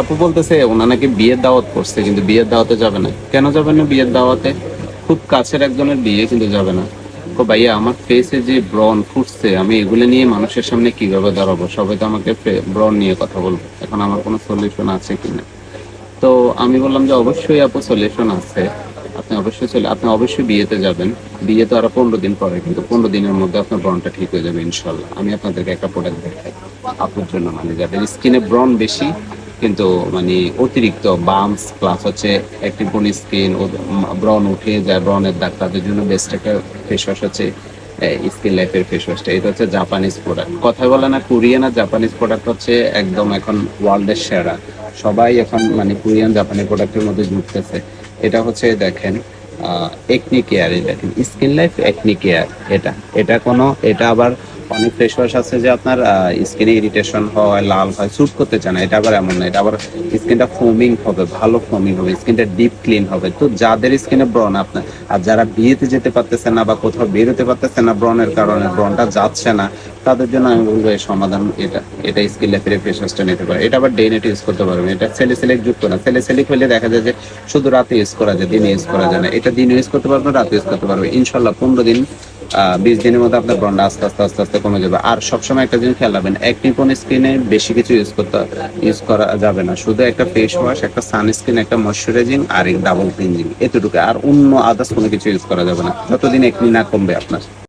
আপু বলতেছে ওনা নাকি বিয়ের দাওয়াত করছে, কিন্তু বিয়ের দাওয়াতে যাবে না। কেন যাবে না বিয়ের দাওয়াতে? খুব কাছের একজনের বিয়ে, কিন্তু যাবে না। তো ভাইয়া আমার ফেসে যে ব্রণ ফুটছে, আমি এগুলো নিয়ে মানুষের সামনে কিভাবে দাঁড়াবো? সবাই তো আমাকে ব্রণ নিয়ে কথা বলবো, এখন আমার কোনো সলিউশন আছে কিনা? তো আমি বললাম যে অবশ্যই আপু সলিউশন আছে। আপনি অবশ্যই বিয়েতে যাবেন। বিয়ে তো আরো 15 দিন পরে, কিন্তু 15 দিনের মধ্যে আপনার ব্রণটা ঠিক হয়ে যাবে ইনশাল্লাহ। আমি আপনাদেরকে একটা প্রোডাক্ট দেখাই আপুর জন্য, মানে যাদের স্কিনে ব্রণ বেশি, কিন্তু মানে অতিরিক্ত বাম্পস প্লাস হচ্ছে অ্যাক্টিভ স্কিন ও ব্রণ উঠে যায়, ব্রণের দাগ, তাদের জন্য বেস্ট একটা ফেস ওয়াশ হচ্ছে স্কিন লাইফের ফেস ওয়াশটা। এটা হচ্ছে জাপানিজ প্রোডাক্ট। কথা বলে না, কোরিয়ান আর জাপানিজ প্রোডাক্ট হচ্ছে একদম এখন ওয়ার্ল্ডের সেরা। সবাই এখন মানে কোরিয়ান জাপানি প্রোডাক্টের মধ্যে ঝুঁকতেছে। এটা হচ্ছে দেখেন একনি কেয়ার, দেখেন স্কিন লাইফ একনি কেয়ার। এটা এটা কোনো এটা আবার অনেক ফেস ওয়াশ আছে যে আপনার স্কিনে ইরিটেশন হয়, লাল হয়, স্যুট করতে চায় না। এটা আবার এমন না, এটা আবার স্কিনটা ফোমিং হবে, ভালো ফোমিং হবে, স্কিনটা ডিপ ক্লিন হবে। তো যাদের স্কিনে ব্রণ আপনার, আর যারা বিয়েতে যেতে পারতেছে না বা কোথাও বেরোতে পারতেছে না ব্রণের কারণে, ব্রণটা যাচ্ছে না, তাদের জন্য আমি বলবো এই সমাধান এটা। এটা স্কিন লাইফের ফেস ওয়াশটা নিতে পারে। এটা আবার ডে নাইট ইউজ করতে পারবেন। এটা স্যালিসিলিক যুক্ত না। স্যালিসিলিক হলে দেখা যায় যে শুধু রাতে ইউজ করা যায়, দিনে ইউজ করা যায় না। এটা দিনে ইউজ করতে পারবেন, রাতে ইউজ করতে পারবেন ইনশাল্লাহ। 15 দিন 20 দিনের মধ্যে আপনার ব্রণটা আস্তে আস্তে আস্তে আস্তে কমে যাবে। আর সবসময় একটা জিনিস খেয়াল রাখবেন, একনিপন স্কিনে বেশি কিছু ইউজ করা যাবে না। শুধু একটা ফেস ওয়াশ, একটা সানস্ক্রিন, একটা ময়শ্চারাইজিং আর ডাবল ক্লিনজিং, এতটুকু। আর অন্য আদার্স কোনো কিছু ইউজ করা যাবে না যতদিন একনি না কমবে আপনার।